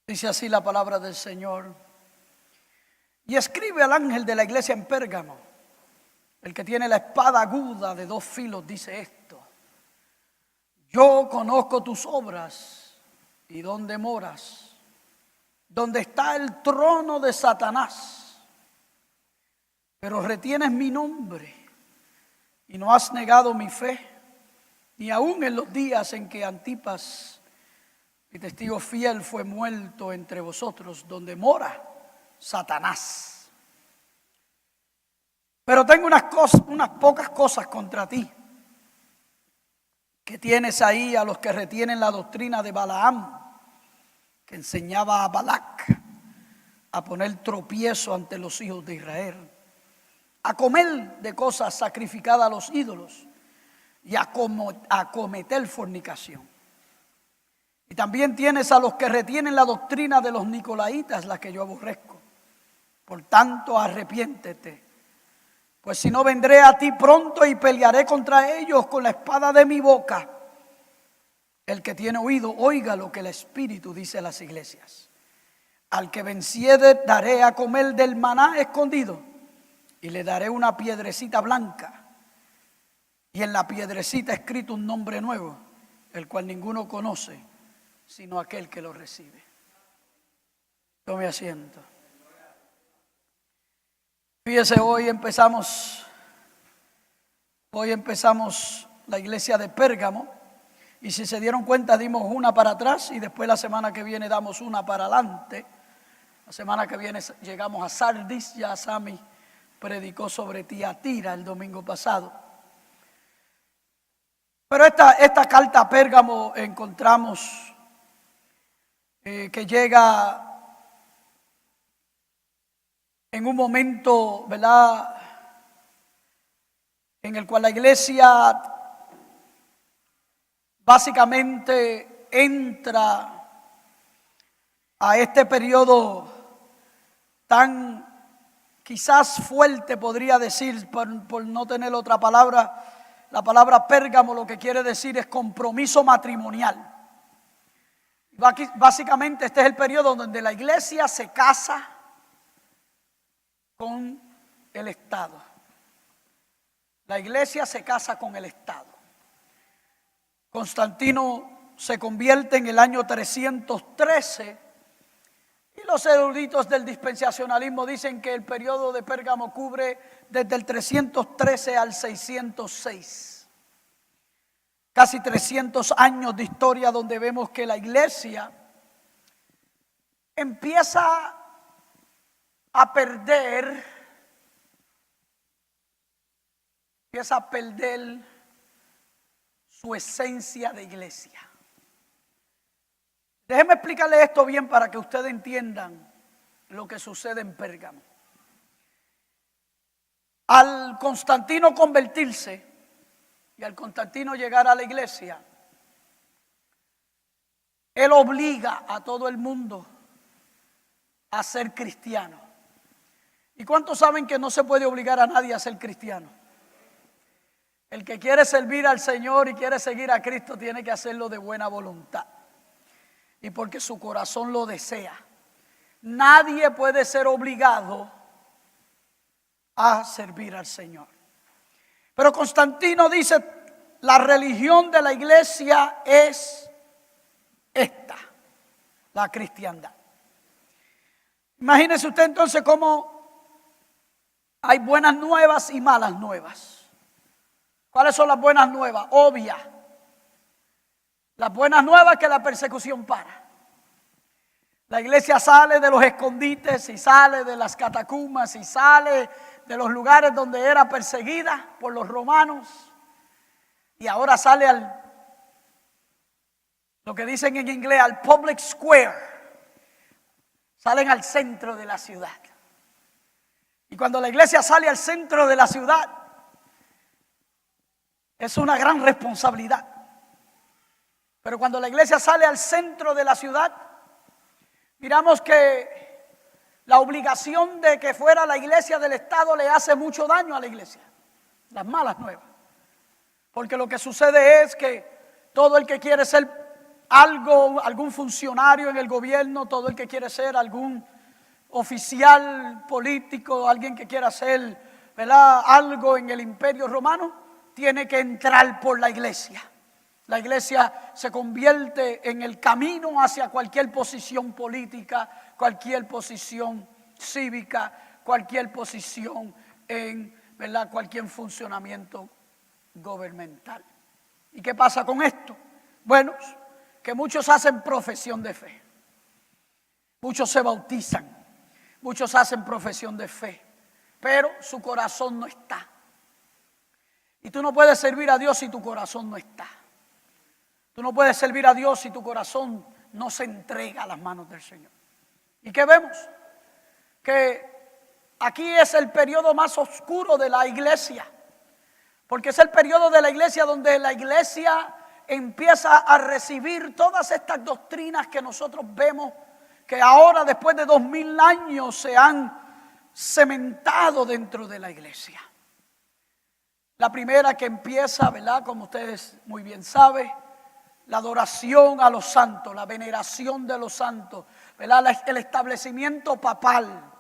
Dice así la palabra del Señor. Y escribe al ángel de la iglesia en Pérgamo, el que tiene la espada aguda de 2 filos, dice esto: yo conozco tus obras y dónde moras, donde está el trono de Satanás, pero retienes mi nombre y no has negado mi fe, ni aun en los días en que Antipas, mi testigo fiel, fue muerto entre vosotros, donde mora Satanás. Pero tengo unas pocas cosas contra ti, que tienes ahí a los que retienen la doctrina de Balaam, que enseñaba a Balac a poner tropiezo ante los hijos de Israel, a comer de cosas sacrificadas a los ídolos y a cometer fornicación. Y también tienes a los que retienen la doctrina de los nicolaitas, la que yo aborrezco. Por tanto, arrepiéntete, pues si no, vendré a ti pronto y pelearé contra ellos con la espada de mi boca. El que tiene oído, oiga lo que el Espíritu dice a las iglesias. Al que venciere daré a comer del maná escondido, y le daré una piedrecita blanca, y en la piedrecita escrito un nombre nuevo, el cual ninguno conoce, sino aquel que lo recibe. Tome asiento. Fíjese, hoy empezamos la iglesia de Pérgamo, y si se dieron cuenta dimos una para atrás y después la semana que viene damos una para adelante. La semana que viene llegamos a Sardis. Ya Sami predicó sobre Tiatira el domingo pasado. Pero esta carta a Pérgamo encontramos que llega en un momento, ¿verdad?, en el cual la iglesia básicamente entra a este periodo tan quizás fuerte, podría decir, por no tener otra palabra. La palabra Pérgamo lo que quiere decir es compromiso matrimonial. Básicamente este es el periodo donde la iglesia se casa con el Estado. La iglesia se casa con el Estado. Constantino se convierte en el año 313 y los eruditos del dispensacionalismo dicen que el periodo de Pérgamo cubre desde el 313 al 606. Casi 300 años de historia donde vemos que la iglesia empieza a perder su esencia de iglesia. Déjenme explicarle esto bien para que ustedes entiendan lo que sucede en Pérgamo. Al Constantino convertirse y al Constantino llegar a la iglesia, él obliga a todo el mundo a ser cristiano. ¿Y cuántos saben que no se puede obligar a nadie a ser cristiano? El que quiere servir al Señor y quiere seguir a Cristo tiene que hacerlo de buena voluntad y porque su corazón lo desea. Nadie puede ser obligado a servir al Señor. Pero Constantino dice: la religión de la iglesia es esta, la cristiandad. Imagínese usted entonces cómo hay buenas nuevas y malas nuevas. ¿Cuáles son las buenas nuevas? Obvias. Las buenas nuevas es que la persecución para. La iglesia sale de los escondites y sale de las catacumbas y sale de los lugares donde era perseguida por los romanos y ahora sale lo que dicen en inglés, al public square. Salen al centro de la ciudad. Y cuando la iglesia sale al centro de la ciudad, es una gran responsabilidad. Pero cuando la iglesia sale al centro de la ciudad, miramos que la obligación de que fuera la iglesia del Estado le hace mucho daño a la iglesia. Las malas nuevas. Porque lo que sucede es que todo el que quiere ser algún funcionario en el gobierno, todo el que quiere ser algún oficial político, alguien que quiera ser, ¿verdad?, algo en el Imperio Romano, tiene que entrar por la iglesia. La iglesia se convierte en el camino hacia cualquier posición política, cualquier posición cívica, cualquier posición en, ¿verdad?, cualquier funcionamiento gubernamental. ¿Y qué pasa con esto? Bueno, que muchos hacen profesión de fe, muchos se bautizan, muchos hacen profesión de fe, pero su corazón no está. Y tú no puedes servir a Dios si tu corazón no está. Tú no puedes servir a Dios si tu corazón no se entrega a las manos del Señor. ¿Y qué vemos? Que aquí es el periodo más oscuro de la iglesia, porque es el periodo de la iglesia donde la iglesia empieza a recibir todas estas doctrinas que nosotros vemos que ahora, después de 2000 años, se han cementado dentro de la iglesia. La primera que empieza, ¿verdad?, como ustedes muy bien saben, la adoración a los santos, la veneración de los santos, ¿verdad?, el establecimiento papal,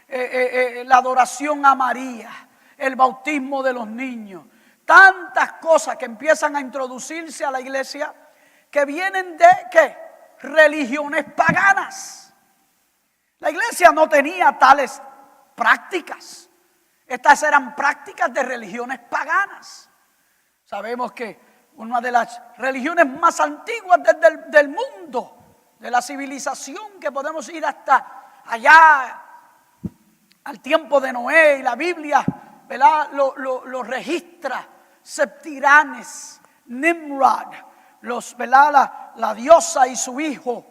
la adoración a María, el bautismo de los niños, tantas cosas que empiezan a introducirse a la iglesia que vienen de ¿qué? Religiones paganas. La iglesia no tenía tales prácticas. Estas eran prácticas de religiones paganas. Sabemos que una de las religiones más antiguas del mundo, de la civilización, que podemos ir hasta allá al tiempo de Noé, y la Biblia, ¿verdad?, lo registra. Septiranes, Nimrod, ¿verdad?, la diosa y su hijo.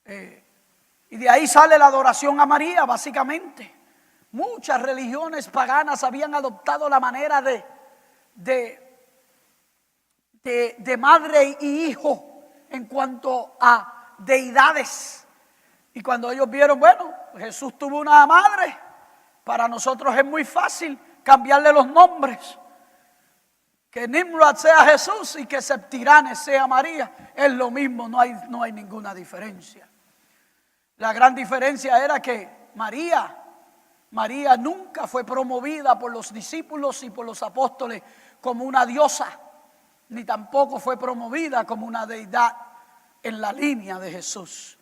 Y de ahí sale la adoración a María, básicamente. Muchas religiones paganas habían adoptado la manera de madre y hijo en cuanto a deidades. Y cuando ellos vieron, bueno, Jesús tuvo una madre, para nosotros es muy fácil cambiarle los nombres. Que Nimrod sea Jesús y que Septiranes sea María, es lo mismo, no hay ninguna diferencia. La gran diferencia era que María nunca fue promovida por los discípulos y por los apóstoles como una diosa, ni tampoco fue promovida como una deidad en la línea de Jesús.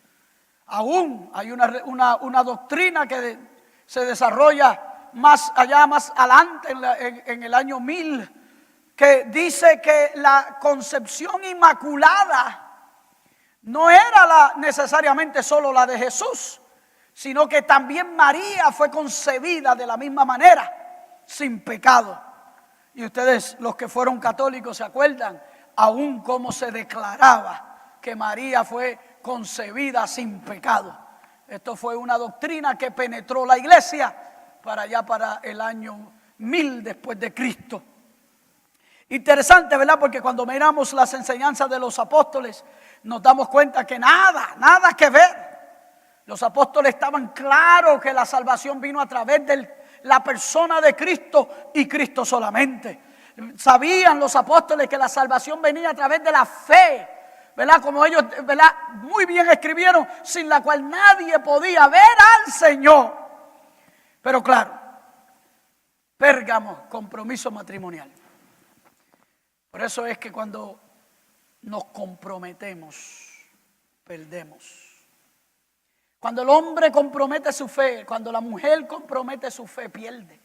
Aún hay una doctrina que se desarrolla más allá, más adelante, en el año 1000, que dice que la concepción inmaculada no era necesariamente solo la de Jesús, sino que también María fue concebida de la misma manera, sin pecado. Y ustedes, los que fueron católicos, se acuerdan aún cómo se declaraba que María fue concebida sin pecado. Esto fue una doctrina que penetró la iglesia para allá, para el año 1000 después de Cristo. Interesante, ¿verdad? Porque cuando miramos las enseñanzas de los apóstoles, nos damos cuenta que nada que ver. Los apóstoles estaban claros que la salvación vino a través de la persona de Cristo y Cristo solamente. Sabían los apóstoles que la salvación venía a través de la fe, ¿verdad? Como ellos, ¿verdad?, muy bien escribieron, sin la cual nadie podía ver al Señor. Pero claro, Pérgamo, compromiso matrimonial. Por eso es que cuando nos comprometemos, perdemos. Cuando el hombre compromete su fe, cuando la mujer compromete su fe, pierde.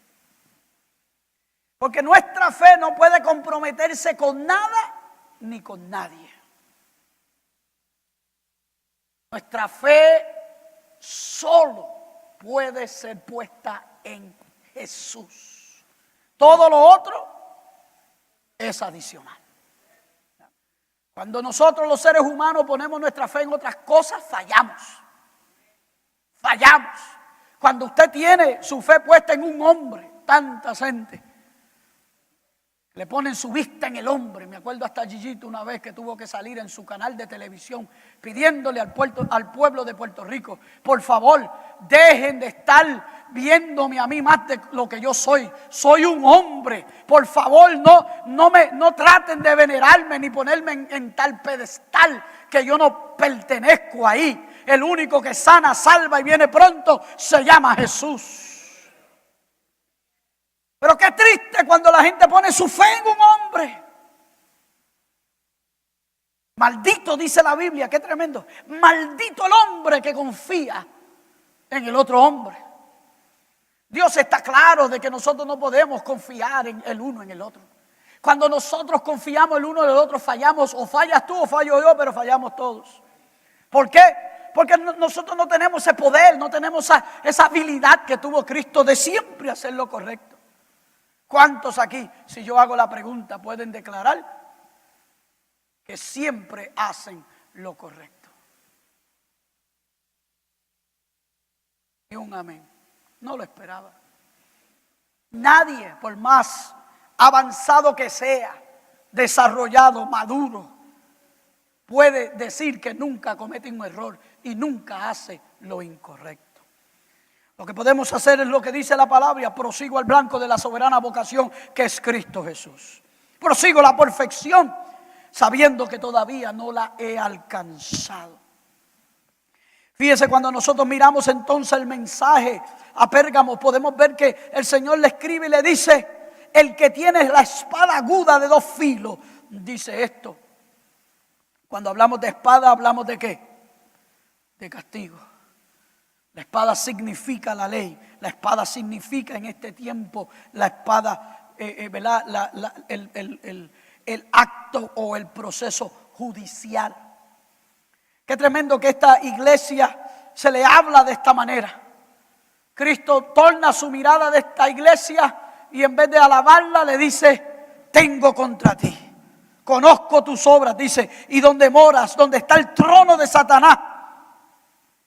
Porque nuestra fe no puede comprometerse con nada ni con nadie. Nuestra fe solo puede ser puesta en Jesús. Todo lo otro es adicional. Cuando nosotros los seres humanos ponemos nuestra fe en otras cosas, fallamos. Cuando usted tiene su fe puesta en un hombre, tanta gente Le ponen su vista en el hombre. Me acuerdo hasta Gigito una vez que tuvo que salir en su canal de televisión pidiéndole al pueblo de Puerto Rico: por favor, dejen de estar viéndome a mí más de lo que yo soy. Soy un hombre. Por favor, no traten de venerarme ni ponerme en tal pedestal que yo no pertenezco ahí. El único que sana, salva y viene pronto se llama Jesús. Pero qué triste cuando la gente pone su fe en un hombre. Maldito, dice la Biblia, qué tremendo. Maldito el hombre que confía en el otro hombre. Dios está claro de que nosotros no podemos confiar en el uno en el otro. Cuando nosotros confiamos el uno en el otro, fallamos. O fallas tú o fallo yo, pero fallamos todos. ¿Por qué? Porque nosotros no tenemos ese poder, no tenemos esa habilidad que tuvo Cristo de siempre hacer lo correcto. ¿Cuántos aquí, si yo hago la pregunta, pueden declarar que siempre hacen lo correcto? Y un amén. No lo esperaba. Nadie, por más avanzado que sea, desarrollado, maduro, puede decir que nunca comete un error y nunca hace lo incorrecto. Lo que podemos hacer es lo que dice la palabra: prosigo al blanco de la soberana vocación que es Cristo Jesús. Prosigo la perfección sabiendo que todavía no la he alcanzado. Fíjese, cuando nosotros miramos entonces el mensaje a Pérgamo, podemos ver que el Señor le escribe y le dice: el que tiene la espada aguda de dos filos, dice esto. Cuando hablamos de espada, ¿hablamos de qué? De castigo. La espada significa la ley. La espada significa en este tiempo la espada, ¿verdad? El acto o el proceso judicial. Qué tremendo que esta iglesia se le habla de esta manera. Cristo torna su mirada de esta iglesia y en vez de alabarla le dice: tengo contra ti, conozco tus obras, dice, y donde moras, donde está el trono de Satanás.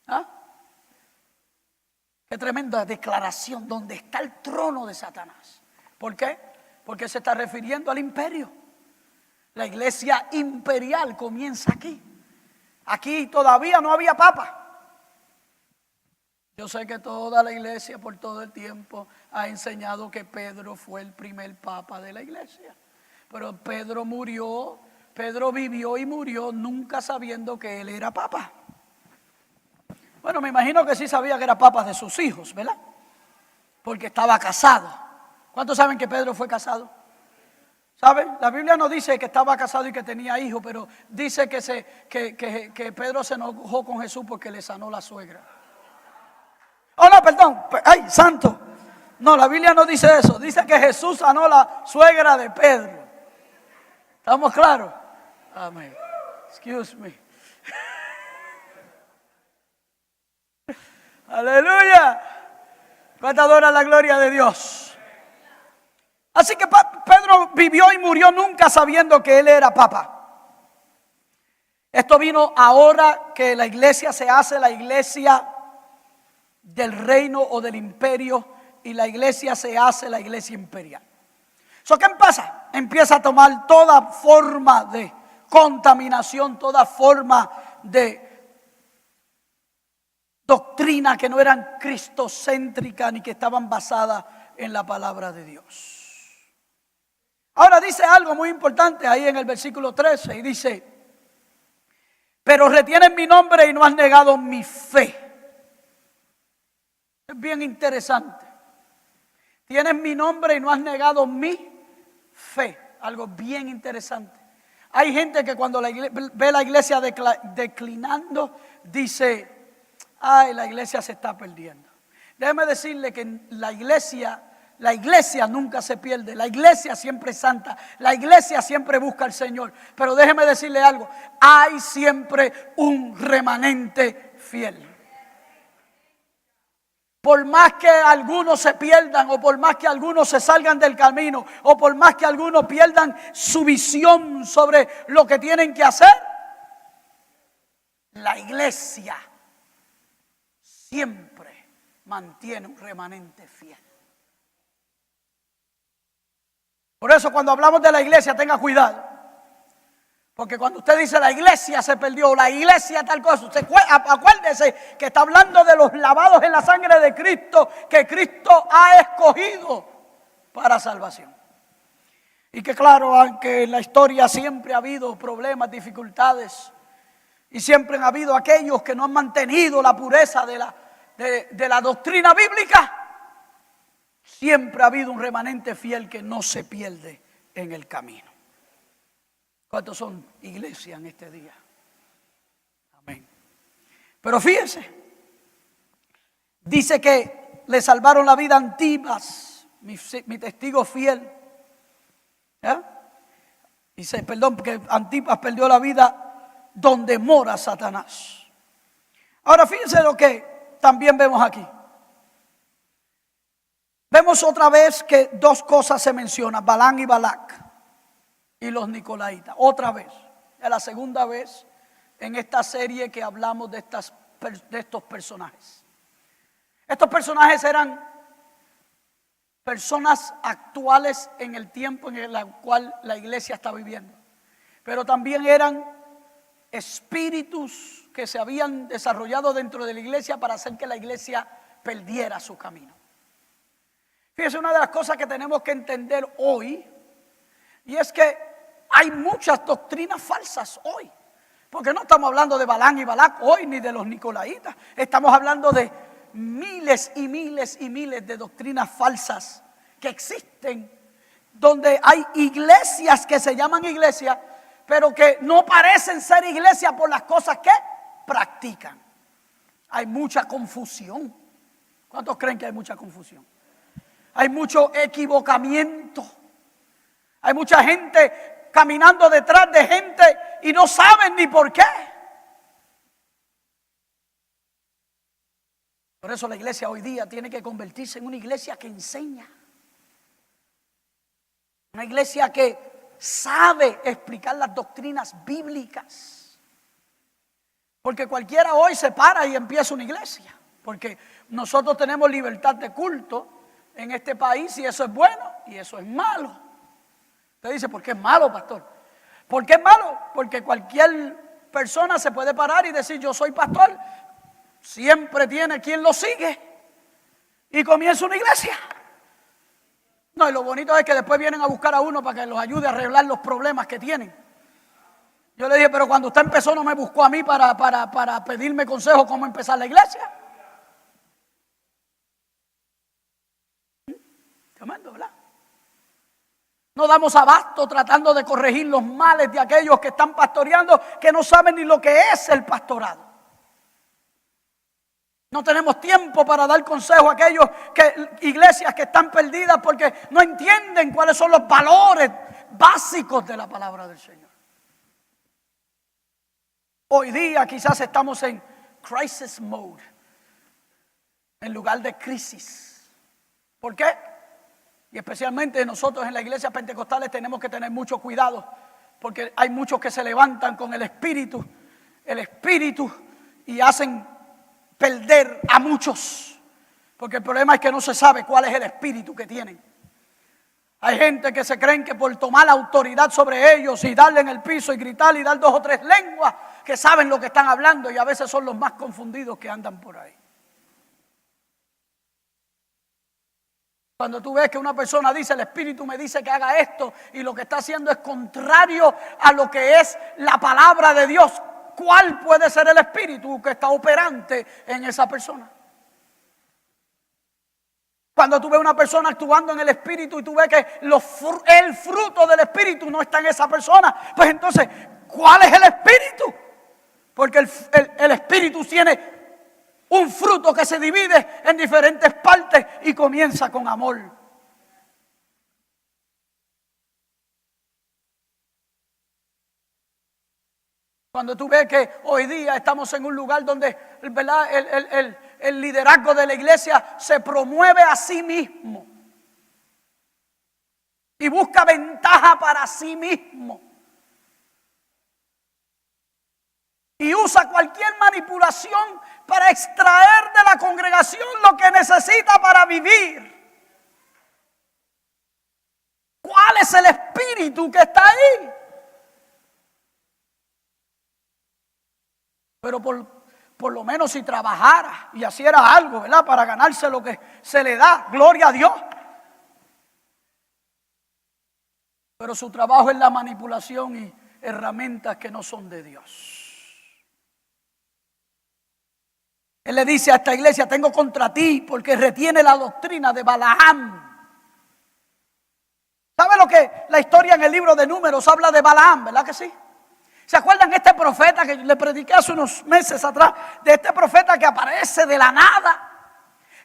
¿Ah? Qué tremenda declaración, donde está el trono de Satanás. ¿Por qué? Porque se está refiriendo al imperio. La iglesia imperial comienza aquí. Aquí todavía no había papa. Yo sé que toda la iglesia por todo el tiempo ha enseñado que Pedro fue el primer papa de la iglesia. Pero Pedro vivió y murió nunca sabiendo que él era papa. Bueno, me imagino que sí sabía que era papa de sus hijos, ¿verdad? Porque estaba casado. ¿Cuántos saben que Pedro fue casado? ¿Saben? La Biblia no dice que estaba casado y que tenía hijos, pero dice que Pedro se enojó con Jesús porque le sanó la suegra. Oh, no, perdón. ¡Ay, santo! No, la Biblia no dice eso. Dice que Jesús sanó la suegra de Pedro. ¿Estamos claros? Amén. Excuse me. Aleluya. ¿Cuánto adora la gloria de Dios? Así que Pedro vivió y murió nunca sabiendo que él era papa. Esto vino ahora que la iglesia se hace la iglesia del reino o del imperio, y la iglesia se hace la iglesia imperial. ¿Qué pasa? Empieza a tomar toda forma de contaminación, toda forma de doctrina que no eran cristocéntricas ni que estaban basadas en la palabra de Dios. Ahora dice algo muy importante ahí en el versículo 13 y dice: pero retienes mi nombre y no has negado mi fe. Es bien interesante. Tienes mi nombre y no has negado mi fe. Algo bien interesante. Hay gente que cuando ve la iglesia declinando, dice: ay, la iglesia se está perdiendo. Déjeme decirle que la iglesia nunca se pierde. La iglesia siempre es santa. La iglesia siempre busca al Señor. Pero déjeme decirle algo: hay siempre un remanente fiel. Por más que algunos se pierdan, o por más que algunos se salgan del camino, o por más que algunos pierdan su visión sobre lo que tienen que hacer, la iglesia siempre mantiene un remanente fiel. Por eso cuando hablamos de la iglesia, tenga cuidado. Porque cuando usted dice la iglesia se perdió, la iglesia tal cosa, usted acuérdese que está hablando de los lavados en la sangre de Cristo, que Cristo ha escogido para salvación. Y que claro, aunque en la historia siempre ha habido problemas, dificultades, y siempre han habido aquellos que no han mantenido la pureza de la doctrina bíblica, siempre ha habido un remanente fiel que no se pierde en el camino. ¿Cuántos son iglesias en este día? Amén. Pero fíjense, dice que le salvaron la vida a Antipas, mi testigo fiel. Dice, perdón, que Antipas perdió la vida donde mora Satanás. Ahora fíjense lo que también vemos aquí. Vemos otra vez que dos cosas se mencionan, Balaam y Balac y los nicolaitas. Otra vez, es la segunda vez en esta serie que hablamos de estos personajes. Estos personajes eran personas actuales en el tiempo en el cual la iglesia está viviendo, pero también eran espíritus que se habían desarrollado dentro de la iglesia para hacer que la iglesia perdiera su camino. Fíjense, una de las cosas que tenemos que entender hoy, y es que hay muchas doctrinas falsas hoy, porque no estamos hablando de Balaam y Balac hoy, ni de los nicolaitas, estamos hablando de miles y miles y miles de doctrinas falsas que existen, donde hay iglesias que se llaman iglesias, pero que no parecen ser iglesias por las cosas que practican. Hay mucha confusión. ¿Cuántos creen que hay mucha confusión? Hay mucho equivocamiento. Hay mucha gente caminando detrás de gente y no saben ni por qué. Por eso la iglesia hoy día tiene que convertirse en una iglesia que enseña. Una iglesia que sabe explicar las doctrinas bíblicas. Porque cualquiera hoy se para y empieza una iglesia. Porque nosotros tenemos libertad de culto en este país y eso es bueno y eso es malo. Usted dice, ¿por qué es malo, pastor? ¿Por qué es malo? Porque cualquier persona se puede parar y decir, yo soy pastor. Siempre tiene quien lo sigue y comienza una iglesia. No, y lo bonito es que después vienen a buscar a uno para que los ayude a arreglar los problemas que tienen. Yo le dije, pero cuando usted empezó no me buscó a mí para pedirme consejo cómo empezar la iglesia. Tremendo, ¿verdad? No damos abasto tratando de corregir los males de aquellos que están pastoreando, que no saben ni lo que es el pastorado. No tenemos tiempo para dar consejo a aquellos iglesias que están perdidas porque no entienden cuáles son los valores básicos de la palabra del Señor. Hoy día quizás estamos en crisis mode, en lugar de crisis. ¿Por qué? Y especialmente nosotros en la iglesia pentecostales tenemos que tener mucho cuidado porque hay muchos que se levantan con el espíritu y hacen perder a muchos, porque el problema es que no se sabe cuál es el espíritu que tienen. Hay gente que se creen que por tomar autoridad sobre ellos y darle en el piso y gritar y dar 2 o 3 lenguas, que saben lo que están hablando y a veces son los más confundidos que andan por ahí. Cuando tú ves que una persona dice, el espíritu me dice que haga esto y lo que está haciendo es contrario a lo que es la palabra de Dios, ¿cuál puede ser el espíritu que está operante en esa persona? Cuando tú ves una persona actuando en el espíritu y tú ves que el fruto del espíritu no está en esa persona, pues entonces, ¿cuál es el espíritu? Porque el espíritu tiene un fruto que se divide en diferentes partes y comienza con amor. Cuando tú ves que hoy día estamos en un lugar donde, ¿verdad?, el liderazgo de la iglesia se promueve a sí mismo y busca ventaja para sí mismo y usa cualquier manipulación para extraer de la congregación lo que necesita para vivir. ¿Cuál es el espíritu que está ahí? Pero por lo menos si trabajara y hiciera algo, ¿verdad? Para ganarse lo que se le da, gloria a Dios. Pero su trabajo es la manipulación y herramientas que no son de Dios. Él le dice a esta iglesia: tengo contra ti porque retiene la doctrina de Balaam. ¿Sabe lo que la historia en el libro de Números habla de Balaam? ¿Verdad que sí? ¿Se acuerdan de este profeta que le prediqué hace unos meses atrás? De este profeta que aparece de la nada,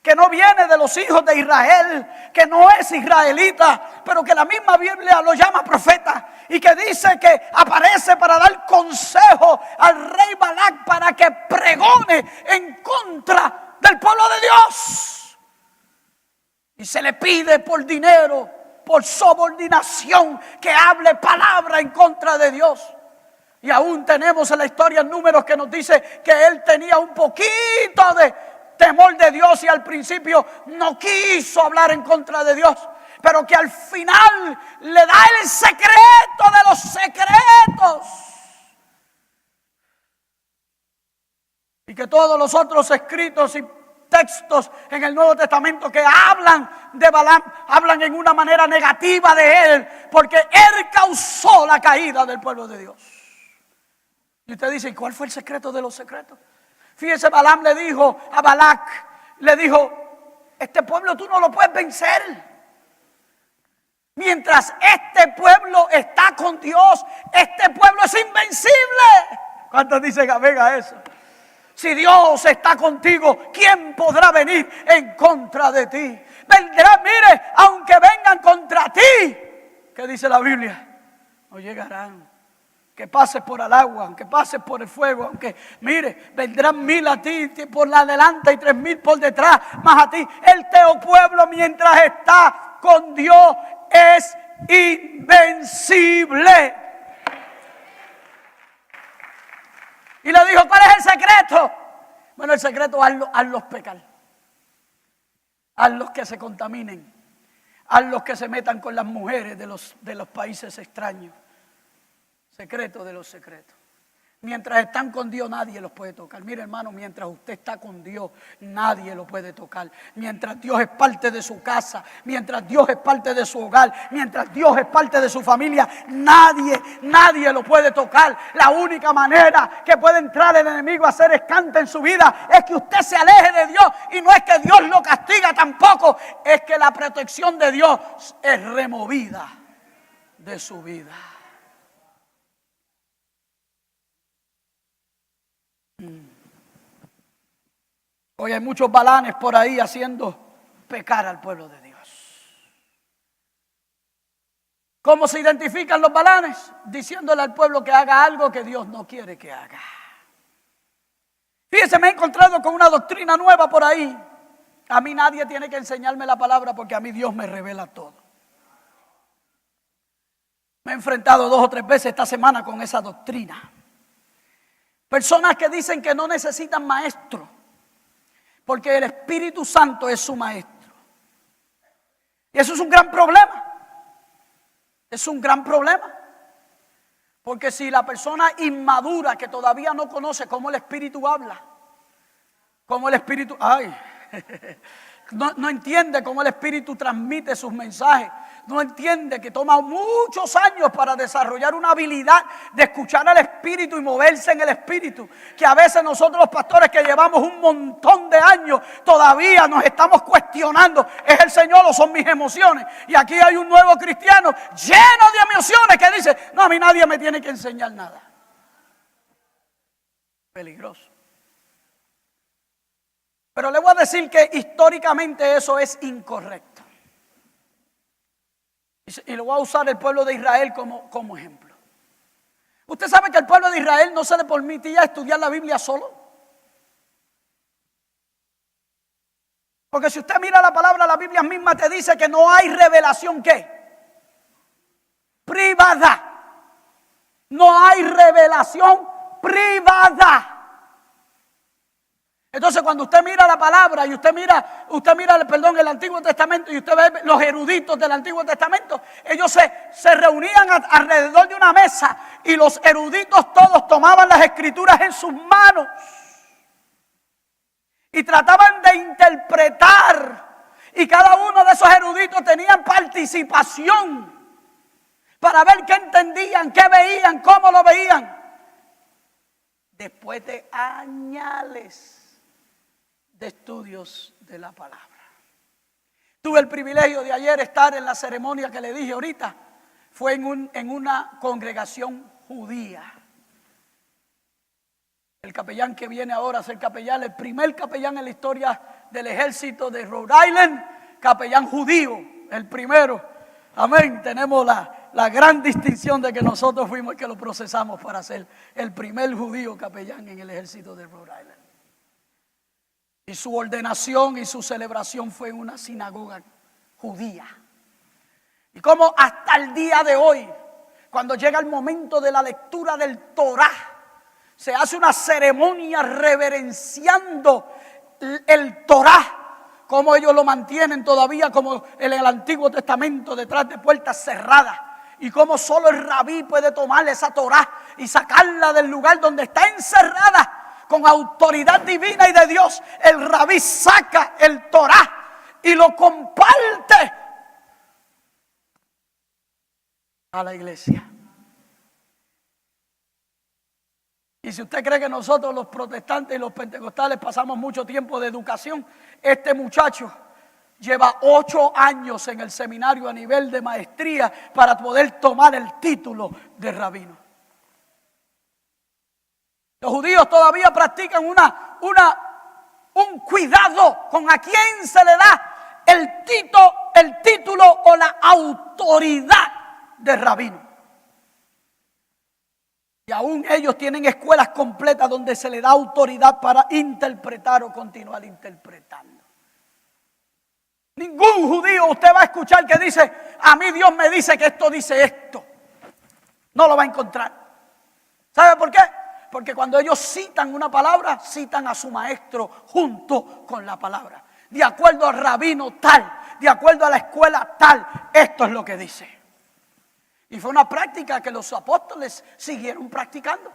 que no viene de los hijos de Israel, que no es israelita, pero que la misma Biblia lo llama profeta, y que dice que aparece para dar consejo al rey Balac para que pregone en contra del pueblo de Dios. Y se le pide por dinero, por subordinación, que hable palabra en contra de Dios. Y aún tenemos en la historia Números que nos dice que él tenía un poquito de temor de Dios y al principio no quiso hablar en contra de Dios, pero que al final le da el secreto de los secretos. Y que todos los otros escritos y textos en el Nuevo Testamento que hablan de Balaam, hablan en una manera negativa de él, porque él causó la caída del pueblo de Dios. Y usted dice: ¿cuál fue el secreto de los secretos? Fíjese, Balaam le dijo a Balac, le dijo: este pueblo tú no lo puedes vencer. Mientras este pueblo está con Dios, este pueblo es invencible. ¿Cuántos dicen amén a eso? Si Dios está contigo, ¿quién podrá venir en contra de ti? Vendrán, mire, aunque vengan contra ti, ¿qué dice la Biblia? No llegarán. Que pases por el agua, aunque pases por el fuego, aunque, mire, vendrán 1000 a ti por la delante y 3000 por detrás, más a ti. El teo pueblo, mientras está con Dios, es invencible. Y le dijo: ¿cuál es el secreto? Bueno, el secreto es hazlos pecar. Hazlos que se contaminen. Hazlos que se metan con las mujeres de los países extraños. Secreto de los secretos. Mientras están con Dios, nadie los puede tocar. Mire, hermano, mientras usted está con Dios, nadie lo puede tocar. Mientras Dios es parte de su casa, mientras Dios es parte de su hogar, mientras Dios es parte de su familia, nadie lo puede tocar. La única manera que puede entrar el enemigo a hacer escante en su vida es que usted se aleje de Dios. Y no es que Dios lo castiga tampoco, es que la protección de Dios es removida de su vida. Hoy hay muchos Balanes por ahí haciendo pecar al pueblo de Dios. ¿Cómo se identifican los Balanes? Diciéndole al pueblo que haga algo que Dios no quiere que haga. Fíjense, me he encontrado con una doctrina nueva por ahí. A mí nadie tiene que enseñarme la palabra porque a mí Dios me revela todo. Me he enfrentado 2 o 3 veces esta semana con esa doctrina. Personas que dicen que no necesitan maestro, porque el Espíritu Santo es su maestro. Y eso es un gran problema. Es un gran problema. Porque si la persona inmadura que todavía no conoce cómo el Espíritu habla, cómo el Espíritu, no entiende cómo el Espíritu transmite sus mensajes, no entiende que toma muchos años para desarrollar una habilidad de escuchar al Espíritu y moverse en el Espíritu, que a veces nosotros los pastores que llevamos un montón de años todavía nos estamos cuestionando: ¿es el Señor o son mis emociones? Y aquí hay un nuevo cristiano lleno de emociones que dice: no, a mí nadie me tiene que enseñar nada. Peligroso. Pero le voy a decir que históricamente eso es incorrecto. Y lo voy a usar el pueblo de Israel como ejemplo. Usted sabe que al pueblo de Israel no se le permitía estudiar la Biblia solo. Porque si usted mira la palabra, la Biblia misma te dice que no hay revelación, ¿qué? Privada. No hay revelación privada. Entonces, cuando usted mira la palabra y usted mira, perdón, el Antiguo Testamento, y usted ve los eruditos del Antiguo Testamento, ellos se reunían alrededor de una mesa y los eruditos todos tomaban las escrituras en sus manos y trataban de interpretar, y cada uno de esos eruditos tenían participación para ver qué entendían, qué veían, cómo lo veían. Después de años de estudios de la palabra. Tuve el privilegio de ayer estar en la ceremonia que le dije ahorita. Fue en una congregación judía. El capellán que viene ahora a ser capellán, el primer capellán en la historia del ejército de Rhode Island, capellán judío, el primero. Amén. Tenemos la gran distinción de que nosotros fuimos el que lo procesamos para ser el primer judío capellán en el ejército de Rhode Island. Y su ordenación y su celebración fue en una sinagoga judía. Y como hasta el día de hoy, cuando llega el momento de la lectura del Torá, se hace una ceremonia reverenciando el Torá, como ellos lo mantienen todavía como en el Antiguo Testamento, detrás de puertas cerradas. Y como solo el rabí puede tomar esa Torá y sacarla del lugar donde está encerrada. Con autoridad divina y de Dios, el rabí saca el Torá y lo comparte a la iglesia. Y si usted cree que nosotros los protestantes y los pentecostales pasamos mucho tiempo de educación, este muchacho lleva 8 años en el seminario a nivel de maestría para poder tomar el título de rabino. Los judíos todavía practican un cuidado con a quién se le da el título o la autoridad de rabino. Y aún ellos tienen escuelas completas donde se le da autoridad para interpretar o continuar interpretando. Ningún judío usted va a escuchar que dice, a mí Dios me dice que esto dice esto. No lo va a encontrar. ¿Sabe por qué? Porque cuando ellos citan una palabra, citan a su maestro junto con la palabra. De acuerdo al rabino tal, de acuerdo a la escuela tal, esto es lo que dice. Y fue una práctica que los apóstoles siguieron practicando.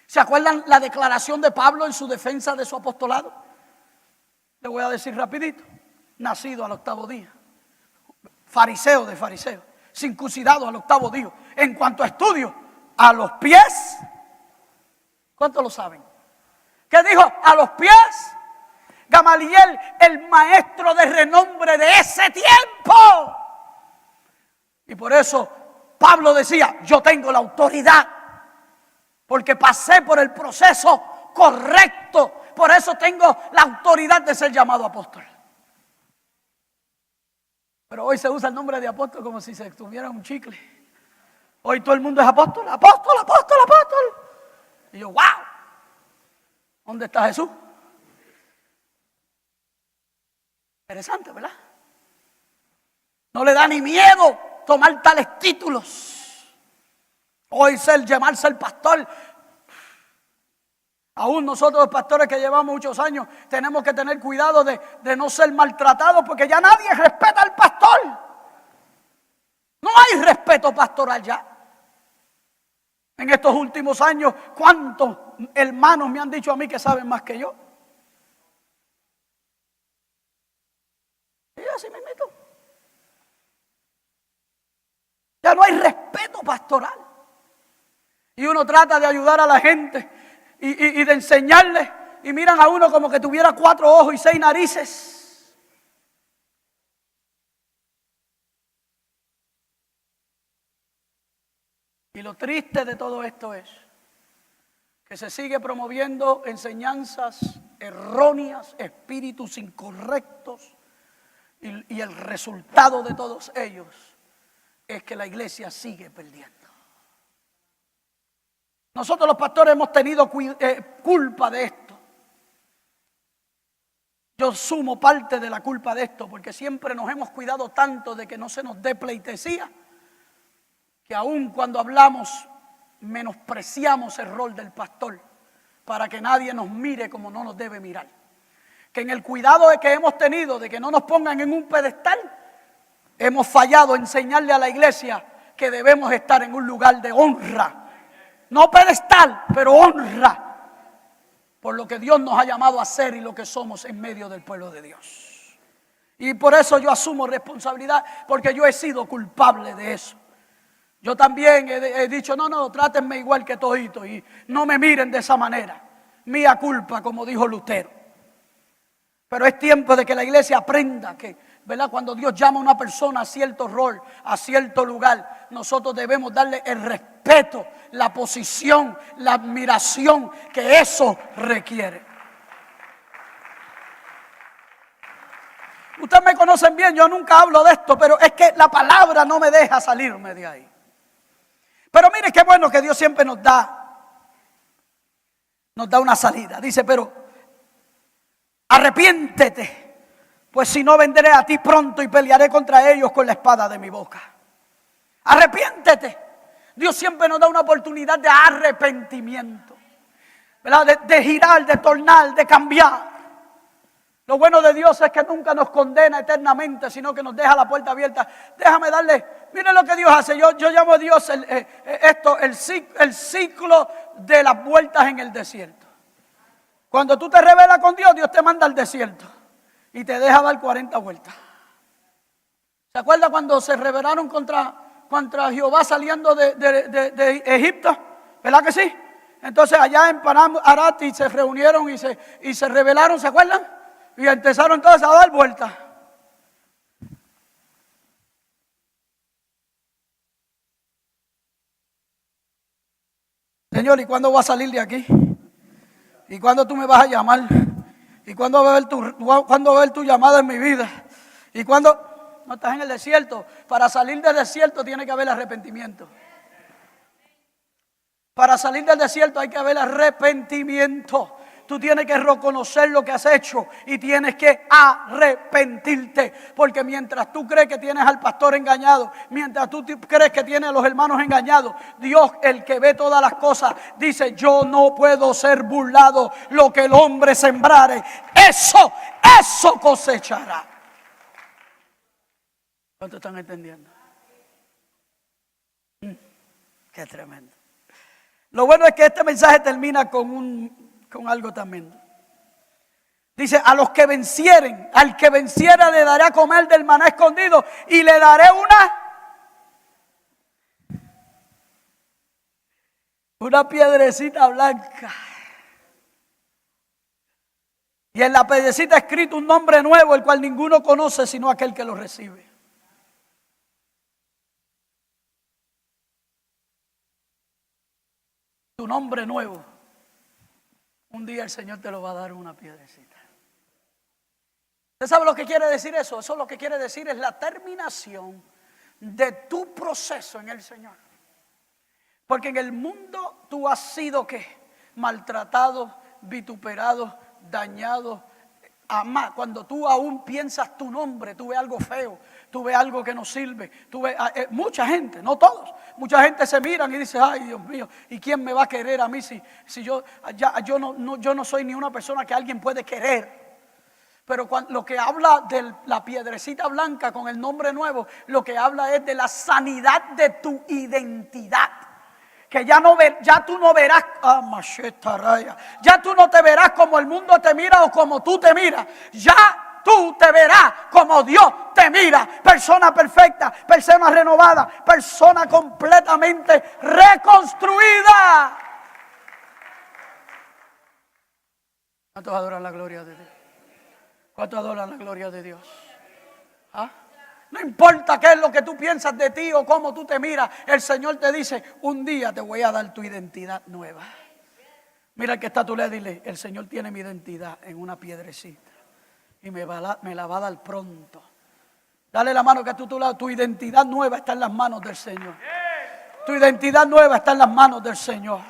¿Se acuerdan la declaración de Pablo en su defensa de su apostolado? Le voy a decir rapidito. Nacido al 8º día, fariseo de fariseos, circuncidado al 8º día. En cuanto a estudio, a los pies. ¿Cuántos lo saben? ¿Qué dijo? A los pies. Gamaliel, el maestro de renombre de ese tiempo. Y por eso Pablo decía, yo tengo la autoridad, porque pasé por el proceso correcto. Por eso tengo la autoridad de ser llamado apóstol. Pero hoy se usa el nombre de apóstol como si se tuviera un chicle. Hoy todo el mundo es apóstol, apóstol, apóstol, apóstol. Y yo, wow, ¿dónde está Jesús? Interesante, ¿verdad? No le da ni miedo tomar tales títulos. Hoy llamarse el pastor. Aún nosotros los pastores que llevamos muchos años tenemos que tener cuidado de no ser maltratados, porque ya nadie respeta al pastor. No hay respeto pastoral ya. En estos últimos años, ¿cuántos hermanos me han dicho a mí que saben más que yo? Y así me meto. Ya no hay respeto pastoral. Y uno trata de ayudar a la gente y de enseñarles, y miran a uno como que tuviera 4 ojos y 6 narices. Y lo triste de todo esto es que se sigue promoviendo enseñanzas erróneas, espíritus incorrectos, y el resultado de todos ellos es que la iglesia sigue perdiendo. Nosotros los pastores hemos tenido culpa de esto. Yo sumo parte de la culpa de esto, porque siempre nos hemos cuidado tanto de que no se nos dé pleitesía, que aun cuando hablamos menospreciamos el rol del pastor, para que nadie nos mire como no nos debe mirar. Que en el cuidado de que hemos tenido de que no nos pongan en un pedestal, hemos fallado en enseñarle a la iglesia que debemos estar en un lugar de honra. No pedestal, pero honra. Por lo que Dios nos ha llamado a ser y lo que somos en medio del pueblo de Dios. Y por eso yo asumo responsabilidad, porque yo he sido culpable de eso. Yo también he dicho, no, trátenme igual que todito y no me miren de esa manera. Mía culpa, como dijo Lutero. Pero es tiempo de que la iglesia aprenda que, ¿verdad? Cuando Dios llama a una persona a cierto rol, a cierto lugar, nosotros debemos darle el respeto, la posición, la admiración que eso requiere. Ustedes me conocen bien, yo nunca hablo de esto, pero es que la palabra no me deja salirme de ahí. Pero mire qué bueno que Dios siempre nos da una salida. Dice, pero arrepiéntete, pues si no vendré a ti pronto y pelearé contra ellos con la espada de mi boca. Arrepiéntete. Dios siempre nos da una oportunidad de arrepentimiento, ¿verdad? De girar, de tornar, de cambiar. Lo bueno de Dios es que nunca nos condena eternamente, sino que nos deja la puerta abierta. Déjame darle, miren lo que Dios hace. Yo llamo a Dios el ciclo de las vueltas en el desierto. Cuando tú te rebelas con Dios, Dios te manda al desierto y te deja dar 40 vueltas. ¿Se acuerda cuando se rebelaron contra Jehová saliendo de Egipto? ¿Verdad que sí? Entonces allá en Param Arati se reunieron y se rebelaron, ¿se acuerdan? Y empezaron entonces a dar vueltas. Señor, ¿y cuándo voy a salir de aquí? ¿Y cuándo tú me vas a llamar? ¿Y cuándo va a ver tu llamada en mi vida? ¿Y cuándo? No estás en el desierto. Para salir del desierto tiene que haber arrepentimiento. Para salir del desierto hay que haber arrepentimiento. Tú tienes que reconocer lo que has hecho y tienes que arrepentirte. Porque mientras tú crees que tienes al pastor engañado, mientras tú crees que tienes a los hermanos engañados, Dios, el que ve todas las cosas, dice, yo no puedo ser burlado. Lo que el hombre sembrare, eso cosechará. ¿Cuántos están entendiendo? Qué tremendo. Lo bueno es que este mensaje termina con algo también. Dice, a los que vencieren, al que venciera le daré a comer del maná escondido y le daré una piedrecita blanca. Y en la piedrecita escrito un nombre nuevo, el cual ninguno conoce sino aquel que lo recibe. Tu nombre nuevo. Un día el Señor te lo va a dar una piedrecita. ¿Usted sabe lo que quiere decir eso? Eso lo que quiere decir es la terminación de tu proceso en el Señor. Porque en el mundo tú has sido ¿qué? Maltratado, vituperado, dañado. Cuando tú aún piensas tu nombre, tú ves algo feo, tú ves algo que no sirve. Tú ves, mucha gente, no todos, mucha gente se miran y dice, ay Dios mío, ¿y quién me va a querer a mí si yo no soy ni una persona que alguien puede querer? Pero lo que habla de la piedrecita blanca con el nombre nuevo, lo que habla es de la sanidad de tu identidad. Que ya tú no verás, ya tú no te verás como el mundo te mira o como tú te miras. Ya tú te verás como Dios te mira. Persona perfecta, persona renovada, persona completamente reconstruida. ¿Cuántos adoran la gloria de Dios? ¿Cuántos adoran la gloria de Dios? ¿Ah? No importa qué es lo que tú piensas de ti o cómo tú te miras, el Señor te dice, un día te voy a dar tu identidad nueva. Mira el que está a tu lado, dile, el Señor tiene mi identidad en una piedrecita y me la va a dar pronto. Dale la mano que está a tu lado, tu identidad nueva está en las manos del Señor. Tu identidad nueva está en las manos del Señor.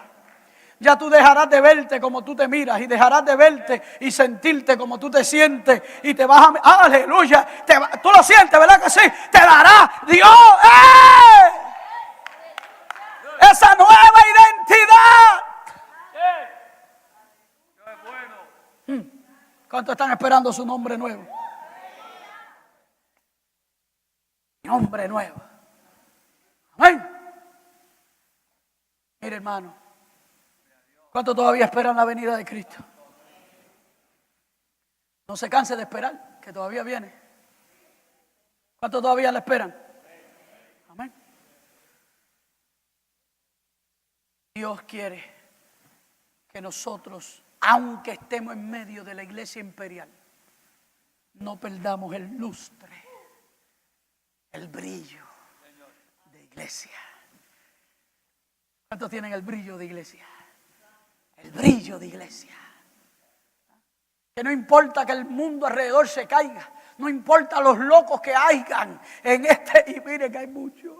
Ya tú dejarás de verte como tú te miras y dejarás de verte y sentirte como tú te sientes y te vas a... ¡Aleluya! Tú lo sientes, ¿verdad que sí? Te dará Dios esa nueva identidad. ¿Cuántos están esperando su nombre nuevo? Nombre nuevo. Amén. Mire, hermano, ¿cuántos todavía esperan la venida de Cristo? No se canse de esperar, que todavía viene. ¿Cuántos todavía la esperan? Amén. Dios quiere que nosotros, aunque estemos en medio de la iglesia imperial, no perdamos el lustre, el brillo de iglesia. ¿Cuántos tienen el brillo de iglesia? El brillo de iglesia. Que no importa que el mundo alrededor se caiga, no importa los locos que hayan en y mire que hay muchos.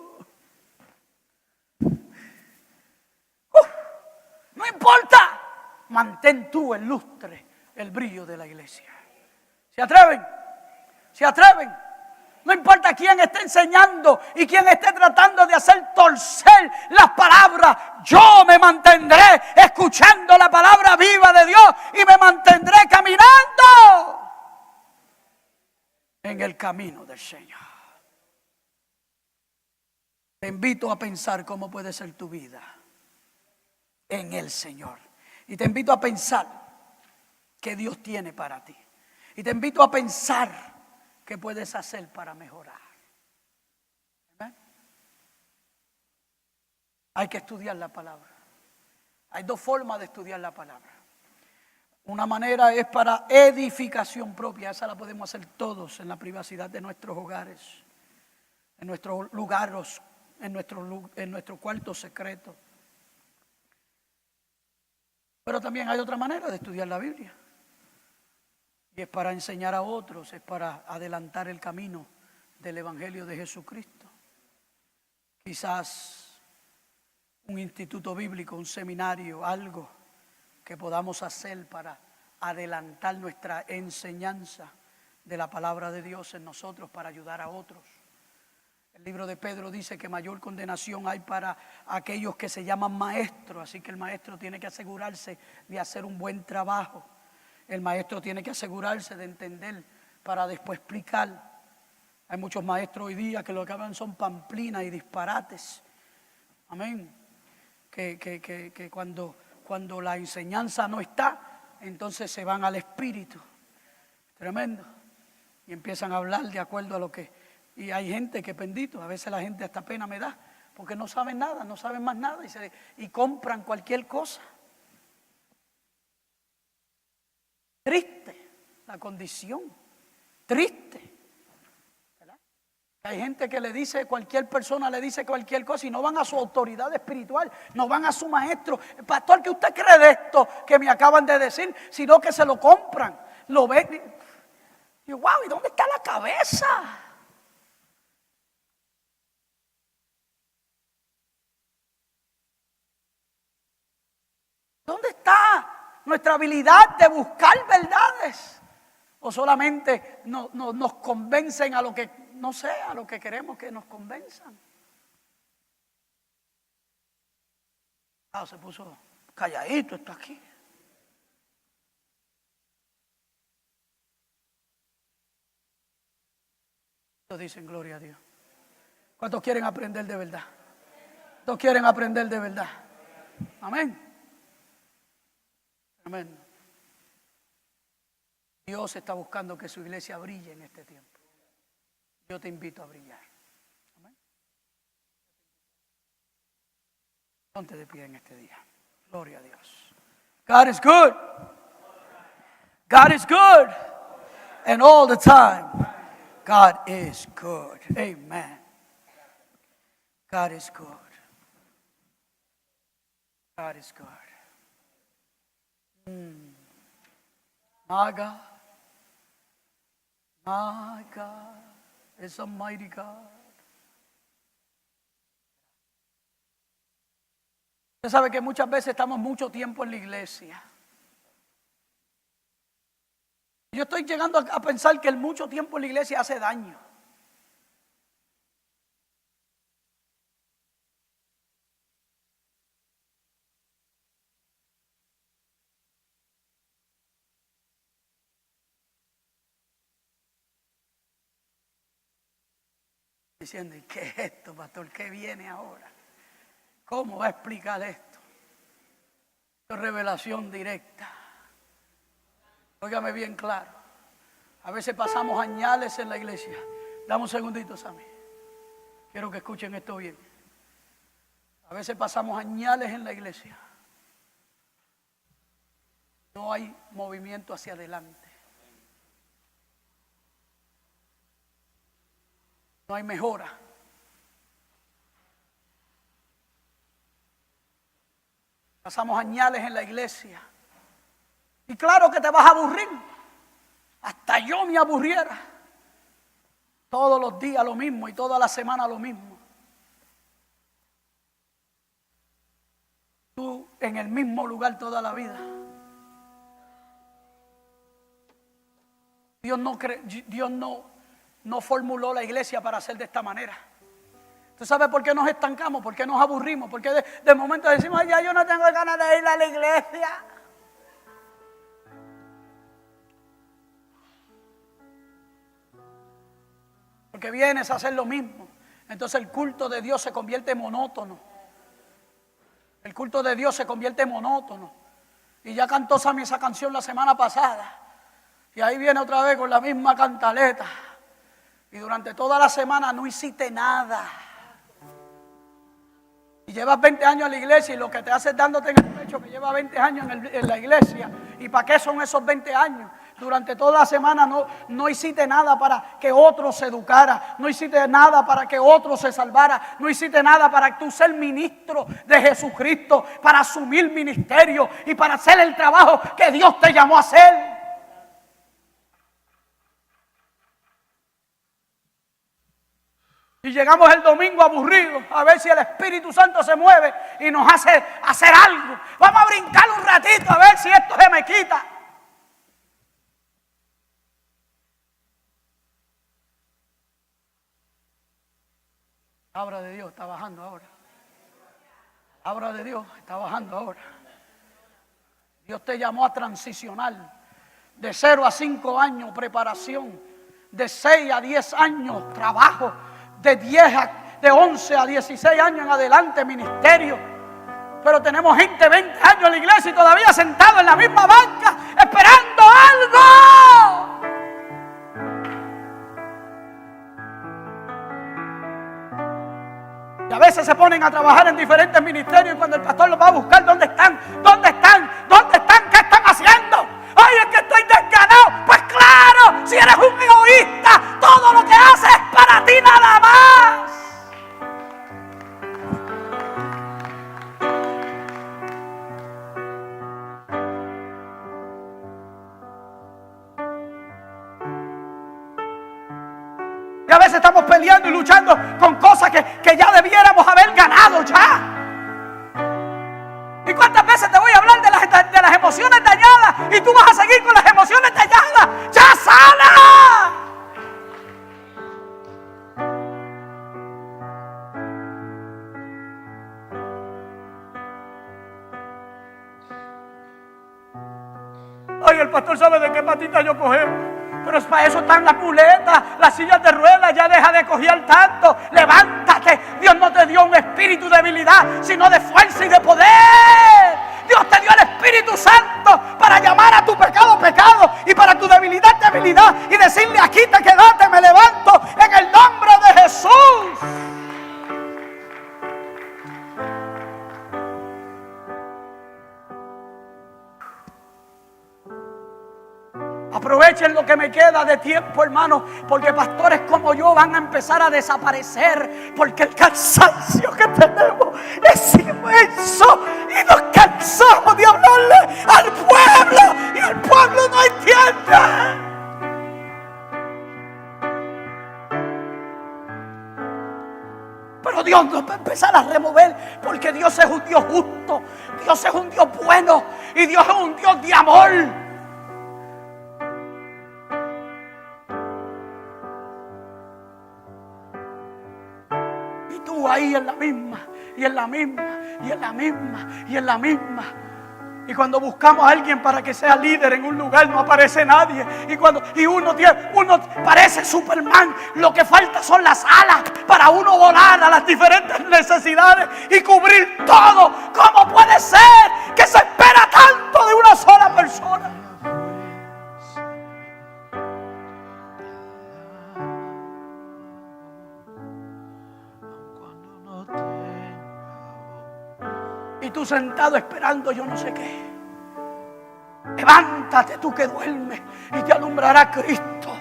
No importa, mantén tú el lustre, el brillo de la iglesia. ¿Se atreven? ¿Se atreven? No importa quién esté enseñando y quién esté tratando de hacer torcer las palabras. Yo me mantendré escuchando la palabra viva de Dios y me mantendré caminando en el camino del Señor. Te invito a pensar cómo puede ser tu vida en el Señor. Y te invito a pensar qué Dios tiene para ti. Y te invito a pensar qué puedes hacer para mejorar. ¿Amén? Hay que estudiar la palabra. Hay dos formas de estudiar la palabra. Una manera es para edificación propia. Esa la podemos hacer todos en la privacidad de nuestros hogares, en nuestros lugares, en nuestro cuarto secreto. Pero también hay otra manera de estudiar la Biblia. Y es para enseñar a otros, es para adelantar el camino del Evangelio de Jesucristo. Quizás un instituto bíblico, un seminario, algo que podamos hacer para adelantar nuestra enseñanza de la palabra de Dios en nosotros para ayudar a otros. El libro de Pedro dice que mayor condenación hay para aquellos que se llaman maestros, así que el maestro tiene que asegurarse de hacer un buen trabajo. El maestro tiene que asegurarse de entender para después explicar. Hay muchos maestros hoy día que lo que hablan son pamplinas y disparates. Amén. Que cuando la enseñanza no está, entonces se van al espíritu. Tremendo. Y empiezan a hablar de acuerdo a lo que... Y hay gente que, bendito, a veces la gente hasta pena me da, porque no saben nada, no saben más nada y compran cualquier cosa. Triste la condición, triste. ¿Verdad? Hay gente que le dice, cualquier persona le dice cualquier cosa y no van a su autoridad espiritual, no van a su maestro. Pastor, ¿qué usted cree de esto que me acaban de decir? Sino que se lo compran, lo ven. Y wow, ¿y dónde está la cabeza? ¿Dónde está nuestra habilidad de buscar verdades? ¿O solamente nos convencen a lo que, no sé, a lo que queremos que nos convenzan? Se puso calladito, está aquí. Todos dicen gloria a Dios. ¿Cuántos quieren aprender de verdad? ¿Cuántos quieren aprender de verdad? Amén. Amén. Dios está buscando que su iglesia brille en este tiempo. Yo te invito a brillar. Amén. Ponte de pie en este día. Gloria a Dios. God is good. God is good. And all the time, God is good. Amen. God is good. God is good. My God is a mighty God. Usted sabe que muchas veces estamos mucho tiempo en la iglesia. Yo estoy llegando a pensar que el mucho tiempo en la iglesia hace daño. Diciendo, ¿y qué es esto, pastor? ¿Qué viene ahora? ¿Cómo va a explicar esto? Esto es revelación directa. Óigame bien claro. A veces pasamos añales en la iglesia. Dame un segundito, Sammy. Quiero que escuchen esto bien. A veces pasamos añales en la iglesia. No hay movimiento hacia adelante. No hay mejora. Pasamos añales en la iglesia. Y claro que te vas a aburrir. Hasta yo me aburriera. Todos los días lo mismo y toda la semana lo mismo. Tú en el mismo lugar toda la vida. Dios no formuló la iglesia para hacer de esta manera. ¿Tú sabes por qué nos estancamos? ¿Por qué nos aburrimos? Porque de momento decimos, ay, ya yo no tengo ganas de ir a la iglesia. Porque vienes a hacer lo mismo. Entonces el culto de Dios se convierte en monótono. El culto de Dios se convierte en monótono. Y ya cantó Sammy esa canción la semana pasada. Y ahí viene otra vez con la misma cantaleta. Y durante toda la semana no hiciste nada. Y llevas 20 años en la iglesia y lo que te hace es dándote en el pecho que llevas 20 años en la iglesia. ¿Y para qué son esos 20 años? Durante toda la semana no hiciste nada para que otro se educara. No hiciste nada para que otro se salvara. No hiciste nada para tú ser ministro de Jesucristo. Para asumir ministerio y para hacer el trabajo que Dios te llamó a hacer. Y llegamos el domingo aburridos a ver si el Espíritu Santo se mueve y nos hace hacer algo. Vamos a brincar un ratito a ver si esto se me quita. La obra de Dios está bajando ahora. La obra de Dios está bajando ahora. Dios te llamó a transicionar. De 0 a 5 años preparación. De 6 a 10 años trabajo. De 11 a 16 años en adelante ministerio. Pero tenemos gente 20 años en la iglesia y todavía sentado en la misma banca esperando algo. Y a veces se ponen a trabajar en diferentes ministerios y cuando el pastor los va a buscar, ¿dónde están? ¿Dónde están? ¿Dónde están? ¿Qué están haciendo? ¡Ay, es que estoy desganado! Pues claro, si eres un egoísta, todo lo que haces es para ti nada más. Y a veces estamos peleando y luchando con cosas que ya debiéramos haber ganado ya. ¿Y cuántas veces te voy a hablar de las emociones dañadas y tú vas a seguir con las emociones dañadas? ¡Ya sana! Ay, el pastor sabe de qué patita yo cogemos. Pero es para eso están las muletas, las sillas de ruedas. Ya deja de coger tanto. Levántate. Dios no te dio un espíritu de debilidad, sino de fuerza y de poder. Dios te dio el Espíritu Santo para llamar a tu pecado, pecado, y para tu debilidad, debilidad, y decirle: aquí te quedaste, me levanto en el nombre de Jesús. Aprovechen lo que me queda de tiempo, hermano, porque pastores como yo van a empezar a desaparecer, porque el cansancio que tenemos es inmenso y nos cansamos de hablarle al pueblo y el pueblo no entiende. Pero Dios nos va a empezar a remover, porque Dios es un Dios justo, Dios es un Dios bueno y Dios es un Dios de amor. Ahí en la misma, y en la misma, y en la misma, y en la misma. Y cuando buscamos a alguien para que sea líder en un lugar, no aparece nadie. Y uno parece Superman. Lo que falta son las alas para uno volar a las diferentes necesidades y cubrir todo. ¿Cómo puede ser que se espera tanto de una sola persona? Y tú sentado esperando yo no sé qué. Levántate tú que duermes y te alumbrará Cristo.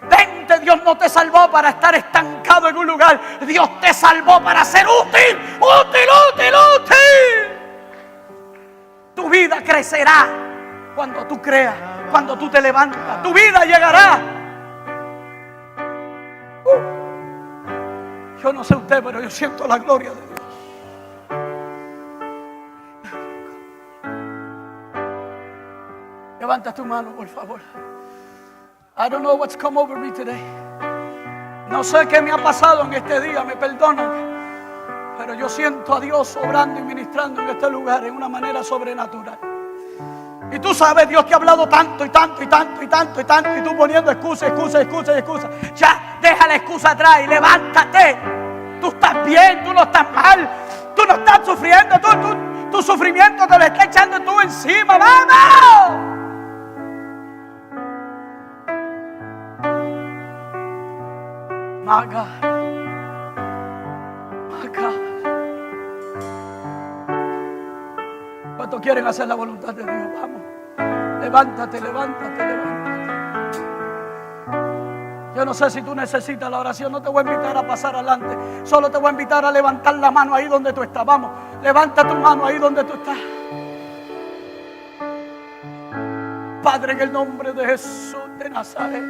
Vente, Dios no te salvó para estar estancado en un lugar. Dios te salvó para ser útil, útil, útil, útil. Tu vida crecerá cuando tú creas, cuando tú te levantas. Tu vida llegará. Yo no sé usted, pero yo siento la gloria de Dios. Levanta tu mano, por favor. I don't know what's come over me today. No sé qué me ha pasado en este día, me perdonan. Pero yo siento a Dios obrando y ministrando en este lugar en una manera sobrenatural. Y tú sabes, Dios te ha hablado tanto y tanto y tanto y tanto y tanto. Y tú poniendo excusa, excusa, excusa y excusa. Ya, deja la excusa atrás y levántate. Tú estás bien, tú no estás mal. Tú no estás sufriendo, tu sufrimiento te lo está echando tú encima. ¡Vamos! My God. My God. ¿Cuántos quieren hacer la voluntad de Dios? Vamos. Levántate, levántate, levántate. Yo no sé si tú necesitas la oración. No te voy a invitar a pasar adelante. Solo te voy a invitar a levantar la mano ahí donde tú estás. Vamos. Levanta tu mano ahí donde tú estás. Padre, en el nombre de Jesús de Nazaret.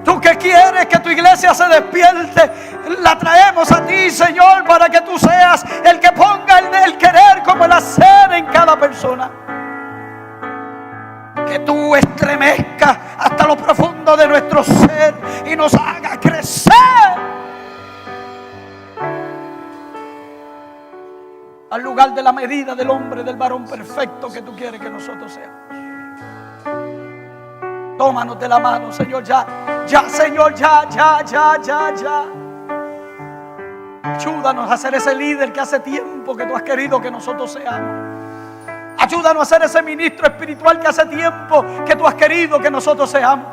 Tú que quieres que tu iglesia se despierte, la traemos a ti, Señor, para que tú seas el que ponga el querer como el hacer en cada persona. Que tú estremezcas hasta lo profundo de nuestro ser y nos haga crecer al lugar de la medida del hombre, del varón perfecto que tú quieres que nosotros seamos. Tómanos de la mano, Señor, ya, Señor, ya. Ayúdanos a ser ese líder que hace tiempo que tú has querido que nosotros seamos. Ayúdanos a ser ese ministro espiritual que hace tiempo que tú has querido que nosotros seamos.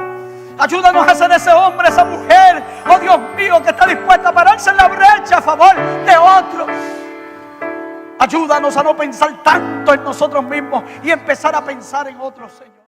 Ayúdanos a ser ese hombre, esa mujer, oh Dios mío, que está dispuesta a pararse en la brecha a favor de otros. Ayúdanos a no pensar tanto en nosotros mismos y empezar a pensar en otros, Señor.